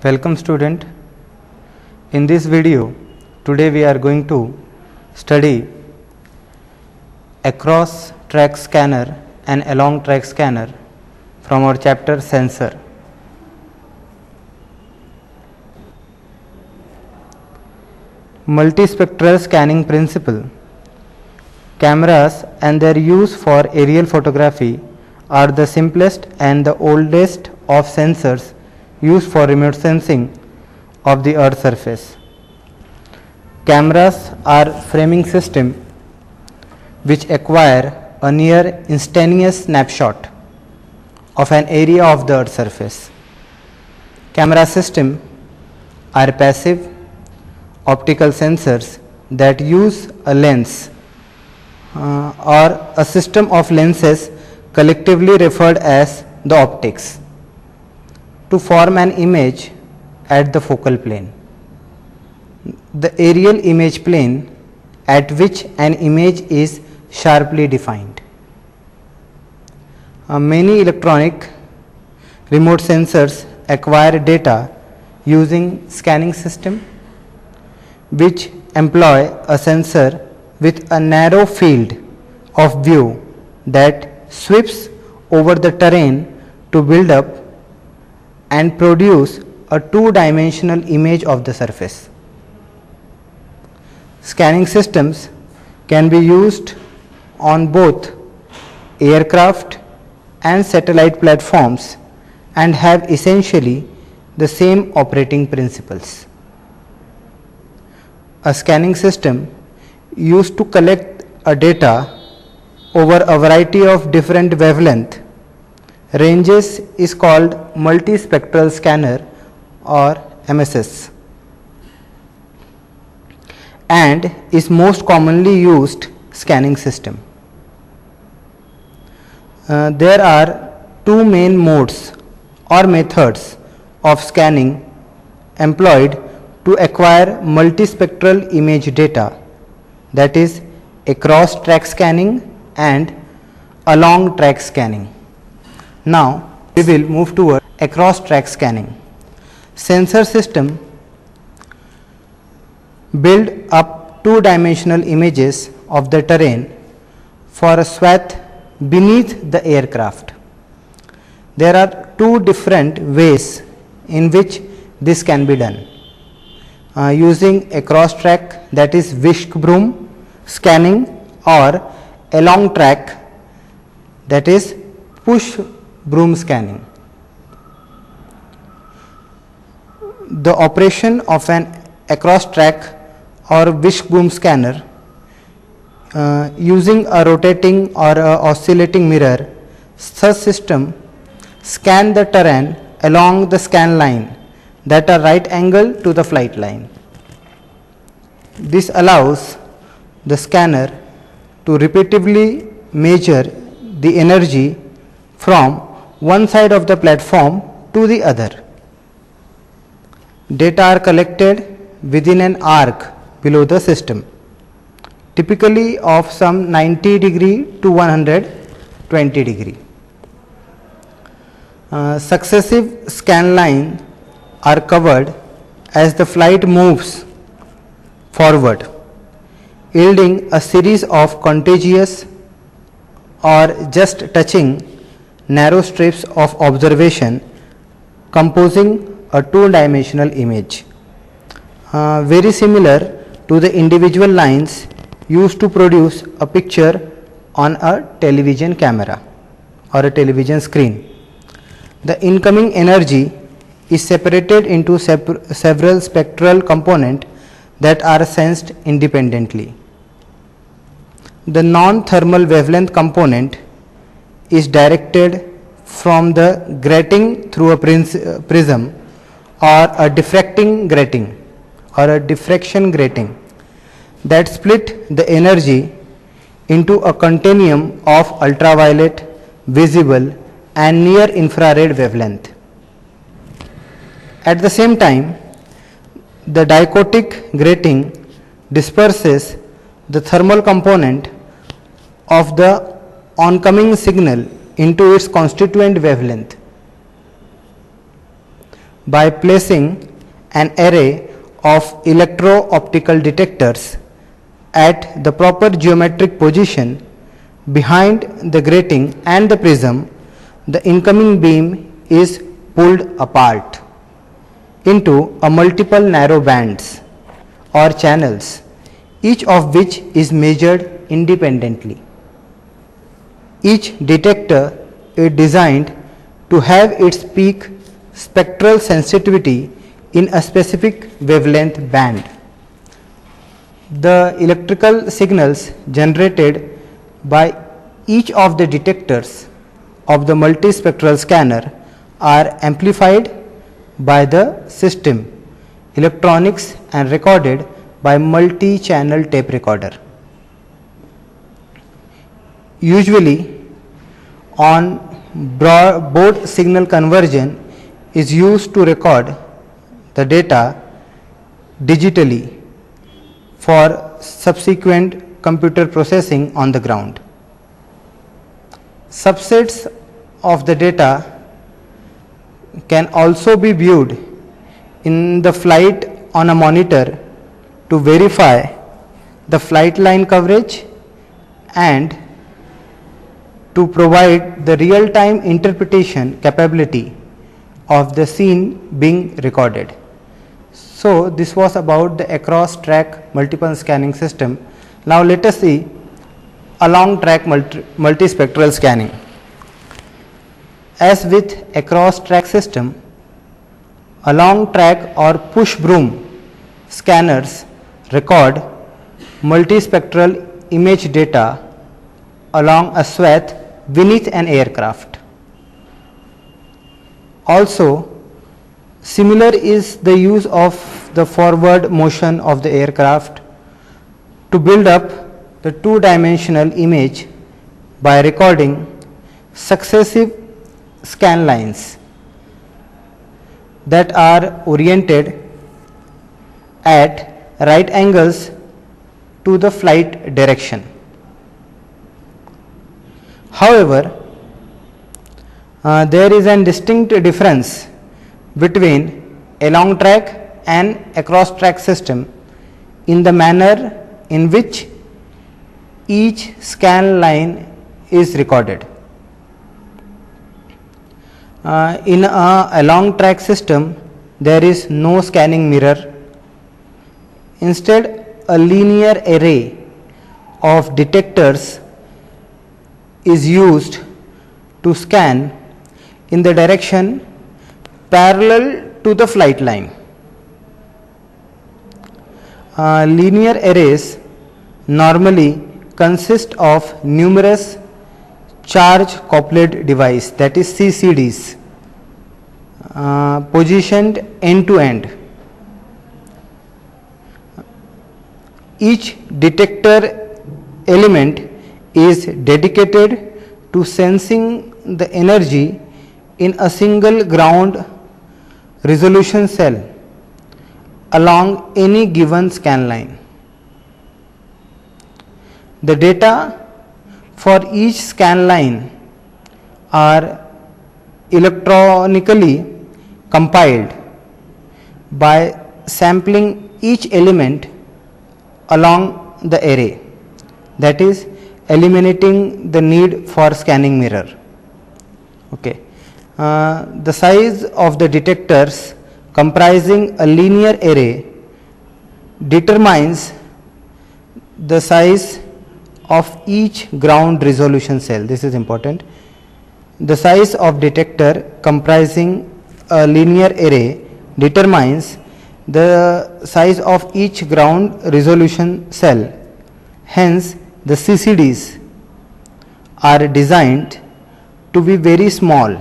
Welcome student. In this video today we are going to study across track scanner and along track scanner from our chapter sensor. Multispectral scanning principle. Cameras and their use for aerial photography are the simplest and the oldest of sensors used for remote sensing of the earth's surface. Cameras are framing system which acquire a near instantaneous snapshot of an area of the earth's surface. Camera system are passive optical sensors that use a lens or a system of lenses collectively referred as the optics to form an image at the focal plane. The aerial image plane at which an image is sharply defined. Many electronic remote sensors acquire data using scanning system which employ a sensor with a narrow field of view that sweeps over the terrain to build up and produce a two-dimensional image of the surface. Scanning systems can be used on both aircraft and satellite platforms and have essentially the same operating principles. A scanning system used to collect a data over a variety of different wavelength ranges is called multispectral scanner or MSS and is most commonly used scanning system. There are two main modes or methods of scanning employed to acquire multispectral image data, that is across track scanning and along track scanning. Now we will move toward across track scanning. Sensor system build up two-dimensional images of the terrain for a swath beneath the aircraft. There are two different ways in which this can be done. Using across track, that is whisk broom scanning, or along track, that is push broom scanning. The operation of an across track or whisk broom scanner using a rotating or a oscillating mirror, such system scan the terrain along the scan line that are right angle to the flight line. This allows the scanner to repeatedly measure the energy from one side of the platform to the other. Data are collected within an arc below the system, typically of some 90 degree to 120 degree. Successive scan lines are covered as the flight moves forward, yielding a series of contiguous or just touching narrow strips of observation composing a two-dimensional image, very similar to the individual lines used to produce a picture on a television camera or a television screen. The incoming energy is separated into several spectral components that are sensed independently. The non-thermal wavelength component is directed from the grating through a prism or a diffracting grating or a diffraction grating that split the energy into a continuum of ultraviolet, visible and near infrared wavelength. At the same time, the dichotic grating disperses the thermal component of the oncoming signal into its constituent wavelength. by placing an array of electro-optical detectors at the proper geometric position behind the grating and the prism, the incoming beam is pulled apart into a multiple narrow bands or channels, each of which is measured independently. Each detector is designed to have its peak spectral sensitivity in a specific wavelength band. The electrical signals generated by each of the detectors of the multispectral scanner are amplified by the system electronics and recorded by multi-channel tape recorder. Usually on board signal conversion is used to record the data digitally for subsequent computer processing on the ground. Subsets of the data can also be viewed in the flight on a monitor to verify the flight line coverage and to provide the real-time interpretation capability of the scene being recorded. So, this was about the across track multiple scanning system. Now, let us see along track multispectral scanning. As with across track system, along track or push broom scanners record multispectral image data along a swath beneath an aircraft. Also, similar is the use of the forward motion of the aircraft to build up the two-dimensional image by recording successive scan lines that are oriented at right angles to the flight direction. However, there is a distinct difference between along track and across track system in the manner in which each scan line is recorded. In a long track system, there is no scanning mirror. Instead, a linear array of detectors is used to scan in the direction parallel to the flight line. Linear arrays normally consist of numerous charge coupled device, that is CCDs, positioned end to end. Each detector element is dedicated to sensing the energy in a single ground resolution cell along any given scan line. The data for each scan line are electronically compiled by sampling each element along the array, that is eliminating the need for scanning mirror. Okay. The size of the detectors comprising a linear array determines the size of each ground resolution cell. This is important. The size of detector comprising a linear array determines the size of each ground resolution cell. Hence, the CCDs are designed to be very small,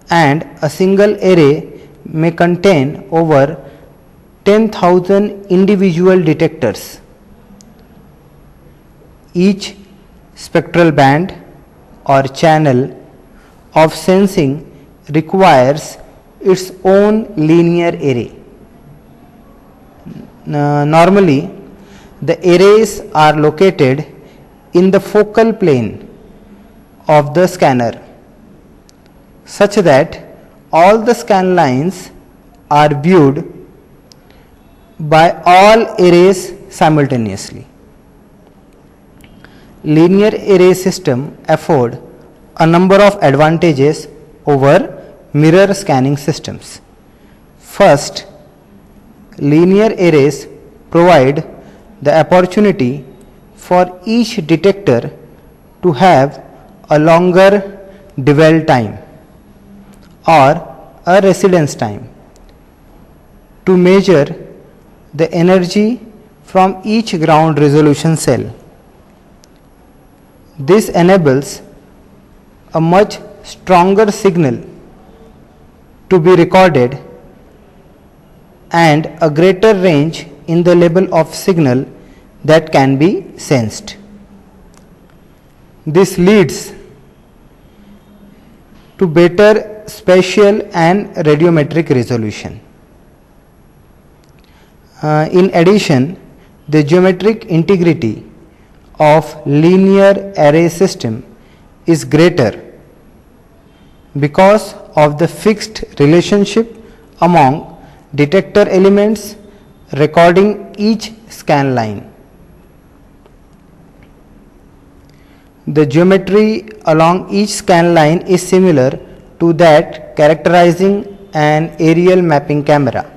and a single array may contain over 10,000 individual detectors. Each spectral band or channel of sensing requires its own linear array. Normally, the arrays are located in the focal plane of the scanner, such that all the scan lines are viewed by all arrays simultaneously. Linear array system afford a number of advantages over mirror scanning systems. First, linear arrays provide the opportunity for each detector to have a longer dwell time or a residence time to measure the energy from each ground resolution cell. This enables a much stronger signal to be recorded and a greater range in the level of signal that can be sensed. This leads to better spatial and radiometric resolution. In addition, the geometric integrity of linear array system is greater because of the fixed relationship among detector elements recording each scan line. The geometry along each scan line is similar to that characterizing an aerial mapping camera.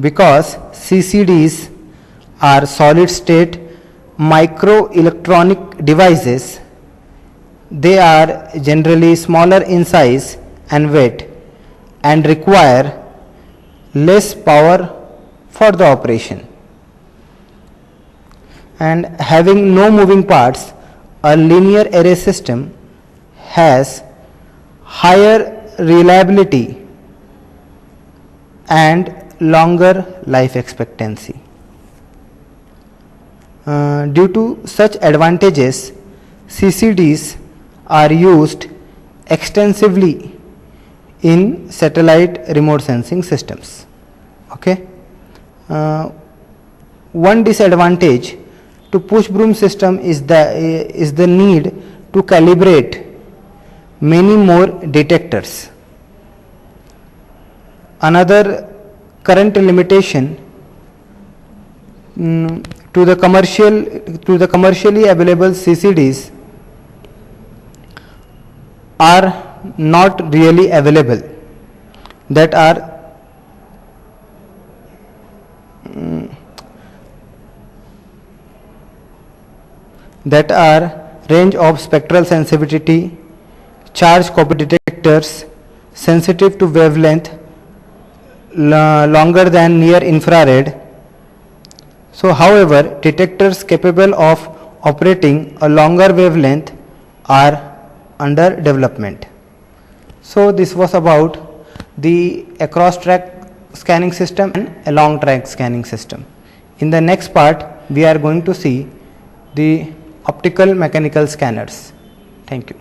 Because CCDs are solid state microelectronic devices, they are generally smaller in size and weight and require less power for the operation. And having no moving parts, a linear array system has higher reliability and longer life expectancy. Due to such advantages, CCDs are used extensively in satellite remote sensing systems. Okay. One disadvantage to push broom system is the need to calibrate many more detectors. Another current limitation to the commercially available CCDs are not really available, that are range of spectral sensitivity, charge copy detectors, sensitive to wavelength, longer than near infrared. So, however, detectors capable of operating a longer wavelength are under development. So, this was about the across track scanning system and along track scanning system. In the next part, we are going to see the optical mechanical scanners. Thank you.